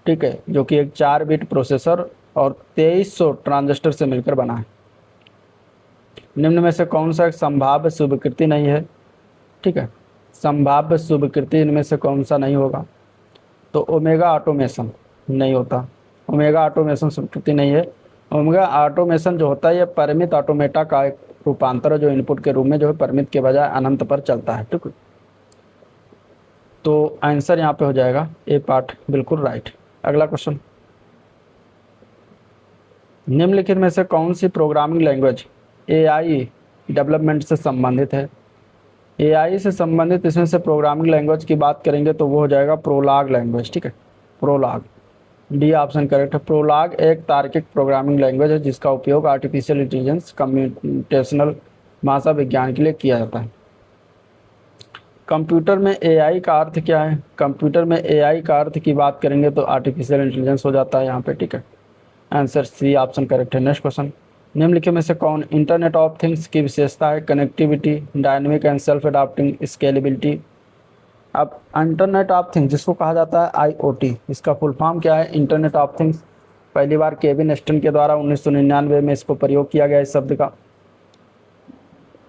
ठीक है, जो कि एक 4 बिट प्रोसेसर और 2300 ट्रांजिस्टर से मिलकर बना है। निम्न में से कौन सा एक संभाव्य शुभकृति नहीं है? ठीक है, संभाव्य शुभकृति इनमें से कौन सा नहीं होगा? तो ओमेगा ऑटोमेशन नहीं होता, ओमेगा ऑटोमेशन शुभकृति नहीं है। ओमेगा ऑटोमेशन जो होता है ये परिमित ऑटोमेटा का एक रूपांतर है, जो इनपुट के रूप में जो है परिमित के बजाय अनंत पर चलता है, ठीक है। तो आंसर यहाँ पे हो जाएगा ए पार्ट बिल्कुल राइट। अगला क्वेश्चन, निम्नलिखित में से कौन सी प्रोग्रामिंग लैंग्वेज एआई डेवलपमेंट से संबंधित है? एआई से संबंधित इसमें से प्रोग्रामिंग लैंग्वेज की बात करेंगे तो वो हो जाएगा प्रोलाग लैंग्वेज, ठीक है, प्रोलाग। डी ऑप्शन करेक्ट है। प्रोलाग एक तार्किक प्रोग्रामिंग लैंग्वेज है जिसका उपयोग आर्टिफिशियल इंटेलिजेंस, कंप्यूटेशनल भाषा विज्ञान के लिए किया जाता है। कंप्यूटर में एआई का अर्थ क्या है? कंप्यूटर में एआई का अर्थ की बात करेंगे तो आर्टिफिशियल इंटेलिजेंस हो जाता है यहाँ पे, ठीक है। आंसर सी ऑप्शन करेक्ट है। नेक्स्ट क्वेश्चन, निम्नलिखित में से कौन इंटरनेट ऑफ थिंग्स की विशेषता है? Connectivity, dynamic and self adopting, scalability. अब इंटरनेट ऑफ थिंग्स जिसको कहा जाता है आईओटी, इसका फुल फॉर्म क्या है? Internet of things. पहली बार केविन स्टन के द्वारा 1999 में इसको प्रयोग किया गया इस शब्द का।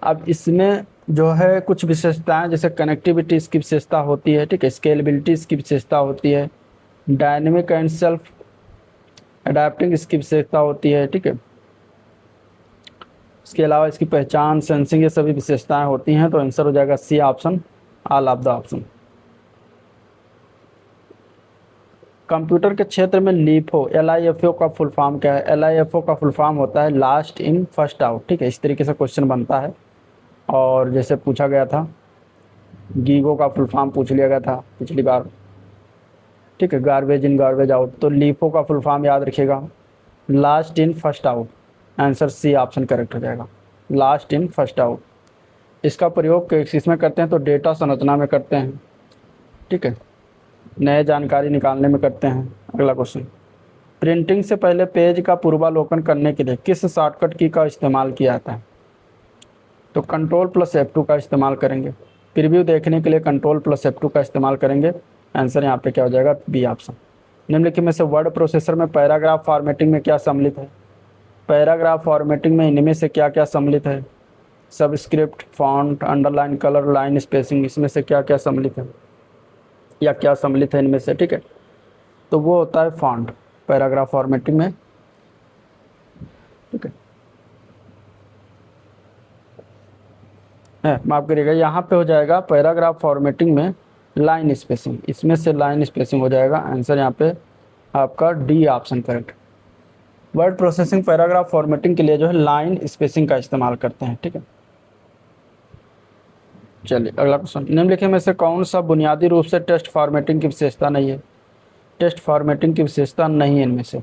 अब इसमें जो है कुछ विशेषताएं, जैसे कनेक्टिविटी इसकी विशेषता होती है, ठीक है, स्केलेबिलिटी इसकी विशेषता होती है, डायनेमिक एंड सेल्फ अडैप्टिंग इसकी विशेषता होती है, ठीक है। इसके अलावा इसकी पहचान, सेंसिंग, ये सभी विशेषताएं होती हैं। तो आंसर हो जाएगा C option, all of the option. Computer के क्षेत्र में लीफो LIFO का फुल फॉर्म क्या है? LIFO का फुल फॉर्म होता है लास्ट इन फर्स्ट आउट। ठीक है, इस तरीके से क्वेश्चन बनता है। और जैसे पूछा गया था, गीगो का फुल फॉर्म पूछ लिया गया था पिछली बार। ठीक है, गार्बेज इन गार्बेज आउट। तो लीफो का फुल फॉर्म याद रखिएगा, last in first out. Answer C option correct हो जाएगा, लास्ट इन फर्स्ट आउट। इसका प्रयोग किस में करते हैं? तो डेटा संरचना में करते हैं। ठीक है, नए जानकारी निकालने में करते हैं। अगला क्वेश्चन, प्रिंटिंग से पहले पेज का पूर्वावलोकन करने के लिए किस शॉर्टकट की का इस्तेमाल किया जाता है? तो Ctrl+F2 का इस्तेमाल करेंगे। प्रीव्यू देखने के लिए Ctrl+F2 का इस्तेमाल करेंगे। आंसर यहाँ पे क्या हो जाएगा? B option. निम्नलिखित में से वर्ड प्रोसेसर में पैराग्राफ फॉर्मेटिंग में क्या सम्मिलित है? पैराग्राफ फॉर्मेटिंग में इनमें से क्या क्या सम्मिलित है? Subscript, font, underline, colour, line spacing, इसमें से क्या क्या सम्मिलित है या क्या सम्मिलित है इनमें से? ठीक है, तो वो होता है फॉन्ट पैराग्राफ फॉर्मेटिंग में। ठीक है, माफ करिएगा, यहाँ पे हो जाएगा पैराग्राफ फॉर्मेटिंग में लाइन स्पेसिंग, इसमें से लाइन स्पेसिंग हो जाएगा। आंसर यहाँ पे आपका D option correct. Word processing paragraph formatting के लिए जो है लाइन स्पेसिंग का इस्तेमाल करते हैं। ठीक है, चलिए अगला क्वेश्चन, निम्नलिखित में से कौन सा बुनियादी रूप से टेक्स्ट फॉर्मेटिंग की विशेषता नहीं है? टेक्स्ट फॉर्मेटिंग की विशेषता नहीं है इनमें से।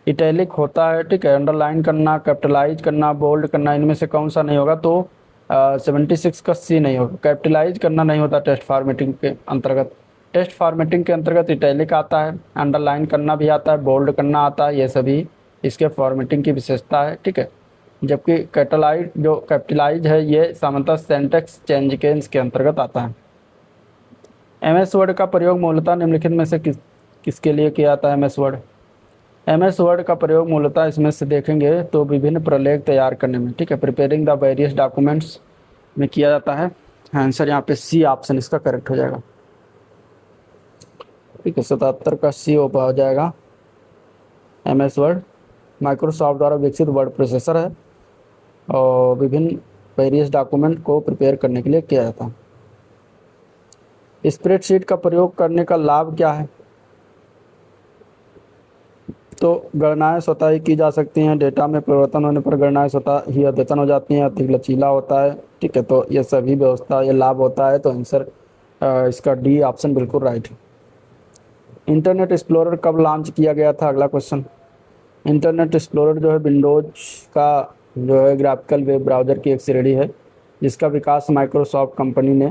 इटैलिक होता है, ठीक है, अंडरलाइन करना, कैपिटलाइज करना, बोल्ड करना, इनमें से कौन सा नहीं होगा? तो 76 का सी नहीं होगा। कैपिटलाइज करना नहीं होता टेक्स्ट फॉर्मेटिंग के अंतर्गत। टेक्स्ट फॉर्मेटिंग के अंतर्गत इटैलिक आता है, अंडरलाइन करना भी आता है, बोल्ड करना आता है, ये सभी इसके फॉर्मेटिंग की विशेषता है। ठीक है, जबकि कैपिटलाइज है ये सामान्यतः सिंटैक्स चेंज के अंतर्गत आता है। MS वर्ड का प्रयोग मूलतः निम्नलिखित में से किसके लिए किया जाता है? MS वर्ड का प्रयोग मूलतः इसमें से देखेंगे तो विभिन्न प्रलेख तैयार करने में, ठीक है, प्रिपेयरिंग द वेरियस डॉक्यूमेंट्स में किया जाता है। आंसर यहाँ पे सी ऑप्शन इसका करेक्ट हो जाएगा। ठीक है, 77 का सी हो जाएगा। MS वर्ड माइक्रोसॉफ्ट द्वारा विकसित वर्ड प्रोसेसर है और विभिन्न वेरियस डॉक्यूमेंट को प्रिपेयर करने के लिए किया जाता है। स्प्रेडशीट का प्रयोग करने का लाभ क्या है? तो गणनाएं स्वतः ही की जा सकती हैं, डेटा में परिवर्तन होने पर गणनाएं स्वतः ही अद्यतन हो जाती हैं, अधिक लचीला होता है। ठीक है, तो ये सभी व्यवस्था ये लाभ होता है। तो आंसर इसका डी ऑप्शन बिल्कुल राइट है। इंटरनेट एक्सप्लोरर कब लॉन्च किया गया था? अगला क्वेश्चन, इंटरनेट एक्सप्लोरर जो है विंडोज का जो है ग्राफिकल वेब ब्राउज़र की एक श्रेणी है जिसका विकास माइक्रोसॉफ्ट कंपनी ने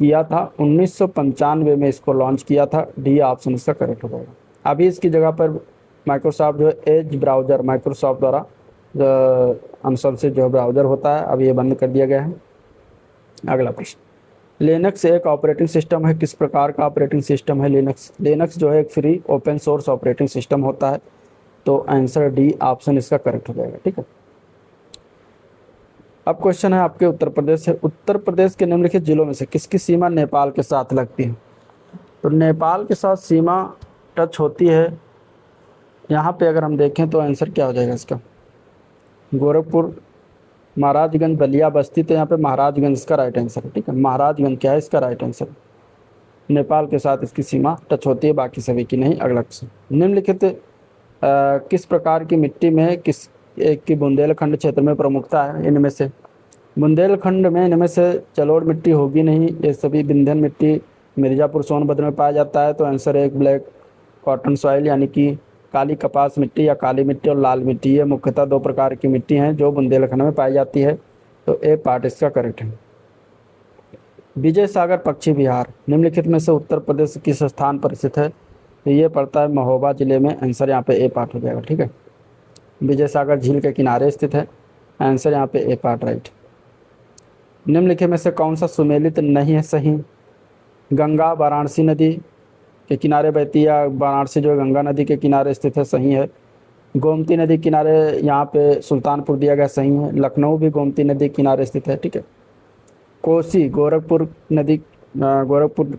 किया था। 1995 में इसको लॉन्च किया था। डी ऑप्शन इसका करेक्ट हो जाएगा। अभी इसकी जगह पर माइक्रोसॉफ्ट जो है एज ब्राउज़र माइक्रोसॉफ्ट द्वारा अनुशंसित जो ब्राउज़र होता है, अब ये बंद कर दिया गया है। अगला प्रश्न, लिनक्स एक ऑपरेटिंग सिस्टम है, किस प्रकार का ऑपरेटिंग सिस्टम है लिनक्स? लिनक्स जो है एक free open source operating system होता है। तो आंसर डी ऑप्शन इसका करेक्ट हो जाएगा। ठीक है, अब क्वेश्चन है आपके उत्तर प्रदेश से। उत्तर प्रदेश के निम्नलिखित जिलों में से किसकी सीमा नेपाल के साथ लगती है? तो नेपाल के साथ सीमा टच होती है। यहाँ पे अगर हम देखें तो आंसर क्या हो जाएगा इसका? गोरखपुर, महाराजगंज, बलिया, बस्ती। तो यहाँ पे महाराजगंज इसका राइट आंसर है। ठीक है, महाराजगंज क्या है इसका राइट आंसर। नेपाल के साथ इसकी सीमा टच होती है, बाकी सभी की नहीं। अगला क्वेश्चन, निम्नलिखित किस प्रकार की मिट्टी में किस एक की बुंदेलखंड क्षेत्र में प्रमुखता है? इनमें से बुंदेलखंड में इनमें से जलोढ़ मिट्टी होगी नहीं, ये सभी विंध्यन मिट्टी मिर्ज़ापुर सोनभद्र में पाया जाता है। तो आंसर एक ब्लैक कॉटन सॉइल यानी कि काली कपास मिट्टी या काली मिट्टी और लाल मिट्टी, ये मुख्यतः दो प्रकार की मिट्टी हैं जो बुंदेलखंड में पाई जाती है। तो ए पार्ट इसका करेक्ट है। विजय सागर पक्षी विहार निम्नलिखित में से उत्तर प्रदेश किस स्थान पर स्थित है? तो ये पड़ता है महोबा जिले में। आंसर यहाँ पे ए पार्ट हो जाएगा। ठीक है, विजय सागर झील के किनारे स्थित है। आंसर यहाँ पे ए पार्ट राइट। निम्नलिखित में से कौन सा सुमेलित नहीं है सही? गंगा वाराणसी नदी के किनारे बहती है, वाराणसी जो है गंगा नदी के किनारे स्थित है, सही है। गोमती नदी किनारे यहाँ पे सुल्तानपुर दिया गया, सही है। लखनऊ भी गोमती नदी किनारे स्थित है। ठीक है, कोसी गोरखपुर नदी गोरखपुर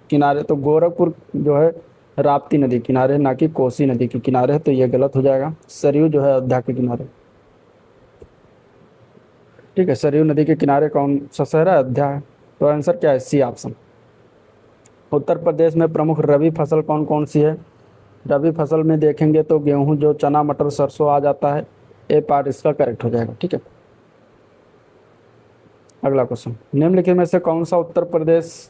किनारे, तो गोरखपुर जो है राप्ती नदी किनारे, ना कि कोसी नदी के किनारे है। तो ये गलत हो जाएगा। सरयू जो है अयोध्या के किनारे। ठीक है, सरयू नदी के किनारे कौन सा शहर है? अयोध्या है। तो आंसर क्या है? C option. उत्तर प्रदेश में प्रमुख रबी फसल कौन कौन सी है? रबी फसल में देखेंगे तो गेहूं, जो चना, मटर, सरसों आ जाता है। ए पार्ट इसका करेक्ट हो जाएगा। ठीक है, अगला क्वेश्चन, निम्नलिखित में से कौन सा उत्तर प्रदेश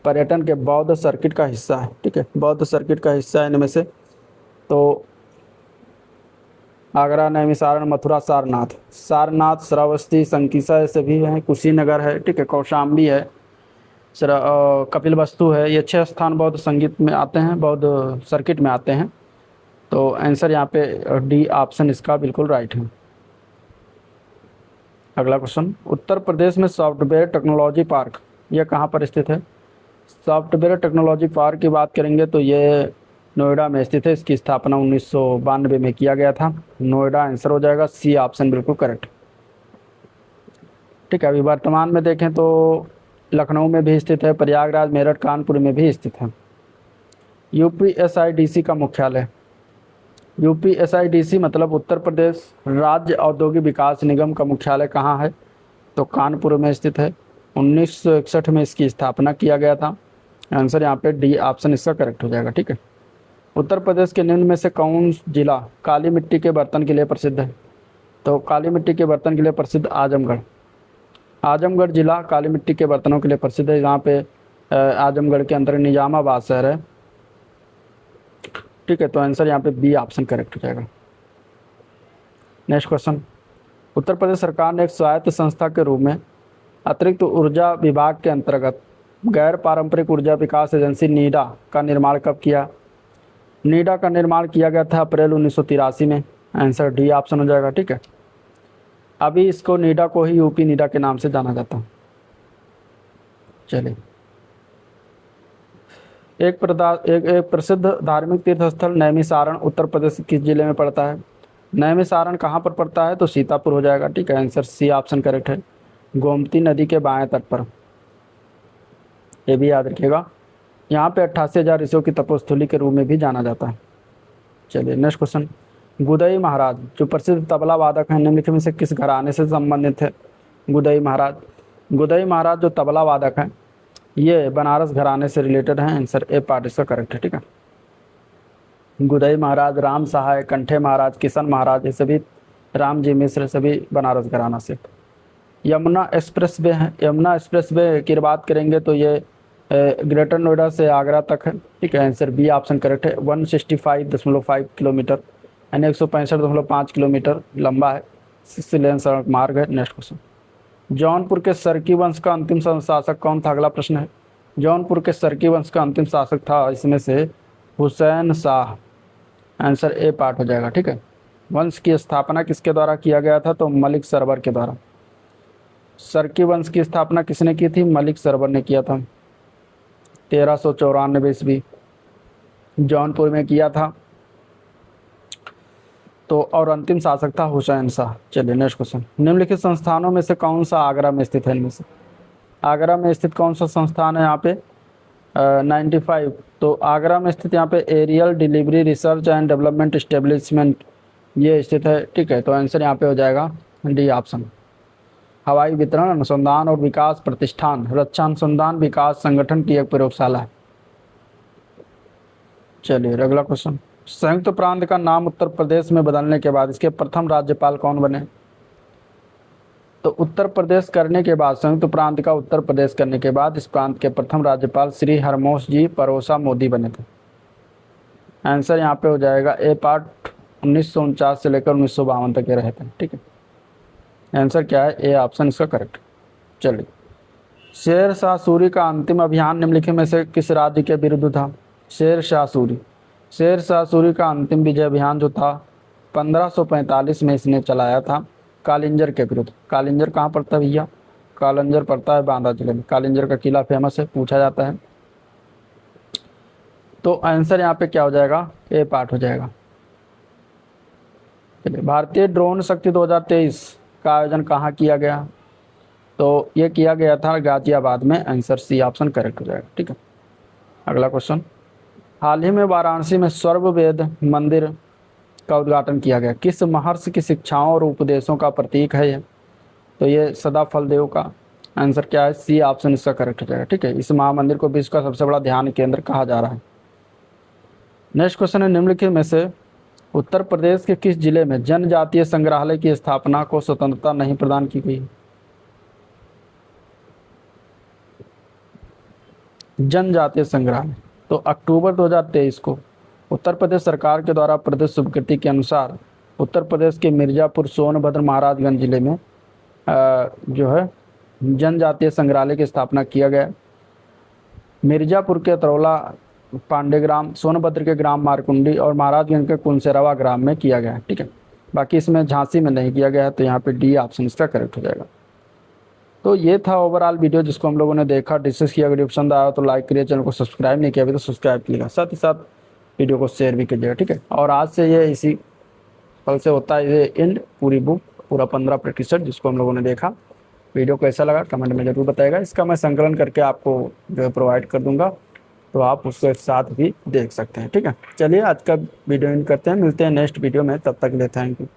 पर्यटन के बौद्ध सर्किट का हिस्सा है? ठीक है, बौद्ध सर्किट का हिस्सा है इनमें से तो आगरा, नैमिषारण, मथुरा, सारनाथ। सारनाथ, श्रावस्ती, संकीसा, ये सभी हैं, कुशीनगर है, ठीक है, कौशाम्बी है, कपिल वस्तु है। ये 6 स्थान बौद्ध संगीत में आते हैं, बौद्ध सर्किट में आते हैं। तो आंसर यहाँ पे डी ऑप्शन इसका बिल्कुल राइट है। अगला क्वेश्चन, उत्तर प्रदेश में सॉफ्टवेयर टेक्नोलॉजी पार्क यह कहाँ पर स्थित है? सॉफ्टवेयर टेक्नोलॉजी पार्क की बात करेंगे तो ये नोएडा में स्थित है। इसकी स्थापना 1992 में किया गया था। नोएडा आंसर हो जाएगा, सी ऑप्शन बिल्कुल करेक्ट। ठीक है, अभी वर्तमान में देखें तो लखनऊ में भी स्थित है, प्रयागराज, मेरठ, कानपुर में भी स्थित है। यूपीएसआईडीसी का मुख्यालय, यूपीएसआईडीसी मतलब उत्तर प्रदेश राज्य औद्योगिक विकास निगम का मुख्यालय कहाँ है? तो कानपुर में स्थित है। 1961 में इसकी स्थापना किया गया था। आंसर यहाँ पे डी ऑप्शन इसका करेक्ट हो जाएगा। ठीक है, उत्तर प्रदेश के निम्न में से कौन जिला काली मिट्टी के बर्तन के लिए प्रसिद्ध है? तो काली मिट्टी के बर्तन के लिए प्रसिद्ध आजमगढ़। आजमगढ़ जिला काली मिट्टी के बर्तनों के लिए प्रसिद्ध है। यहाँ पे आजमगढ़ के अंदर निजामाबाद शहर है। ठीक है, तो आंसर यहाँ पे बी ऑप्शन करेक्ट हो जाएगा। नेक्स्ट क्वेश्चन, उत्तर प्रदेश सरकार ने एक स्वायत्त संस्था के रूप में अतिरिक्त ऊर्जा विभाग के अंतर्गत गैर पारंपरिक ऊर्जा विकास एजेंसी नीडा का निर्माण कब किया? नीडा का निर्माण किया गया था अप्रैल 1983 में। आंसर डी ऑप्शन हो जाएगा। ठीक है, अभी इसको नीडा को ही यूपी नीडा के नाम से जाना जाता है। चलिए, एक प्रसिद्ध धार्मिक तीर्थ स्थल नैमिषारण उत्तर प्रदेश किस जिले में पड़ता है? नैमिषारण कहाँ पर पड़ता है? तो सीतापुर हो जाएगा। ठीक है, आंसर सी ऑप्शन करेक्ट है, गोमती नदी के बाएं तट पर। ये भी याद रखिएगा। यहाँ पे 88,000 ऋषियों की तपोस्थली के रूप में भी जाना जाता है। चलिए नेक्स्ट क्वेश्चन, गुदई महाराज जो प्रसिद्ध तबला वादक हैं, निम्नलिखित में से किस घराने से संबंधित है? गुदई महाराज, गुदई महाराज जो तबला वादक हैं ये बनारस घराने से रिलेटेड हैं। आंसर ए पार्ट इसका करेक्ट है। ठीक है, गुदई महाराज, राम सहाय, कंठे महाराज, किशन महाराज, ये सभी, राम जी मिश्र, सभी बनारस घराना से। यमुना एक्सप्रेस वे है, यमुना एक्सप्रेस वे की बात करेंगे तो ये ग्रेटर नोएडा से आगरा तक है। ठीक है, आंसर बी ऑप्शन करेक्ट है। 165.5 किलोमीटर यानी 165.5 किलोमीटर लंबा है। 6 लेन सड़क मार्ग है। नेक्स्ट क्वेश्चन, जौनपुर के सरकी वंश का अंतिम शासक कौन था? अगला प्रश्न है, जौनपुर के सरकी वंश का अंतिम शासक था इसमें से Hussain Shah. Answer A part हो जाएगा। ठीक है, वंश की स्थापना किसके द्वारा किया गया था? तो मलिक सरवर के द्वारा। सरकी वंश की स्थापना किसने की थी? मलिक सरवर ने किया था। 1394 ईस्वी जौनपुर में किया था। तो और अंतिम शासक था हुसैन शाह। चलिए नेक्स्ट क्वेश्चन, निम्नलिखित संस्थानों में से कौन सा आगरा में स्थित है? इनमें से आगरा में स्थित कौन सा संस्थान है यहाँ पे? 95। तो आगरा में स्थित यहाँ पे aerial delivery research and development establishment ये स्थित है। ठीक है, तो आंसर यहाँ पे हो जाएगा डी ऑप्शन। हवाई वितरण अनुसंधान और विकास प्रतिष्ठान रक्षा अनुसंधान विकास संगठन की एक प्रयोगशाला है। चलिए अगला क्वेश्चन, संयुक्त प्रांत का नाम उत्तर प्रदेश में बदलने के बाद इसके प्रथम राज्यपाल कौन बने? तो उत्तर प्रदेश करने के बाद, संयुक्त प्रांत का उत्तर प्रदेश करने के बाद इस प्रांत के प्रथम राज्यपाल श्री हरमोस जी परोसा मोदी बने थे। आंसर यहाँ पे हो जाएगा ए पार्ट। 1949 से लेकर 1952 तक ये रहे थे। ठीक है, आंसर क्या है? ए ऑप्शन इसका करेक्ट। चलिए, शेर शाह सूरी का अंतिम अभियान निम्नलिखित में से किस राज्य के विरुद्ध था? शेर शाह सूरी, शेर शाह सूरी का अंतिम विजय अभियान जो था 1545 में इसने चलाया था कालिंजर के विरुद्ध। कालिंजर कहाँ पड़ता है भैया? कालिंजर पड़ता है बांदा जिले में। कालिंजर का किला फेमस है, पूछा जाता है। तो आंसर यहाँ पे क्या हो जाएगा? ए पार्ट हो जाएगा। चलिए, भारतीय ड्रोन शक्ति 2023 का आयोजन कहाँ किया गया? तो ये किया गया था गाजियाबाद में। आंसर सी ऑप्शन करेक्ट हो जाएगा। ठीक है, अगला क्वेश्चन, हाल ही में वाराणसी में स्वर्ववेद मंदिर का उद्घाटन किया गया, किस महर्षि की शिक्षाओं और उपदेशों का प्रतीक है ये? तो ये सदाफल देव का। आंसर क्या है? सी ऑप्शन इसका करेक्ट हो जाएगा। ठीक है, इस महामंदिर को विश्व का सबसे बड़ा ध्यान केंद्र कहा जा रहा है। नेक्स्ट क्वेश्चन है, निम्नलिखित में से उत्तर प्रदेश के किस जिले में जनजातीय संग्रहालय की स्थापना को स्वतंत्रता नहीं प्रदान की गई? जनजातीय संग्रहालय, तो अक्टूबर 2023 को उत्तर प्रदेश सरकार के द्वारा प्रदेश स्वीकृति के अनुसार उत्तर प्रदेश के मिर्जापुर, सोनभद्र, महाराजगंज जिले में जो है जनजातीय संग्रहालय की स्थापना किया गया। मिर्जापुर के तरौला पांडेग्राम, सोनभद्र के ग्राम मारकुंडी और महाराजगंज के कुनसेरवा ग्राम में किया गया है। ठीक है, बाकी इसमें झांसी में नहीं किया गया है, तो यहाँ पे डी ऑप्शन इसका करेक्ट हो जाएगा। तो ये था ओवरऑल वीडियो जिसको हम लोगों ने देखा, डिस्कस किया। वीडियो पसंद आया तो लाइक करिए, चैनल को सब्सक्राइब नहीं किया अभी तो सब्सक्राइब कीजिएगा, साथ ही साथ वीडियो को शेयर भी कीजिएगा। ठीक है, और आज से ये इसी कल से होता है ये एंड, पूरी बुक पूरा 15% जिसको हम लोगों ने देखा। वीडियो कैसा लगा कमेंट में जरूर बताएगा। इसका मैं संकलन करके आपको जो है प्रोवाइड कर दूंगा, तो आप उसको एक साथ भी देख सकते हैं। ठीक है, चलिए आज का वीडियो एंड करते हैं, मिलते हैं नेक्स्ट वीडियो में, तब तक के लिए थैंक यू।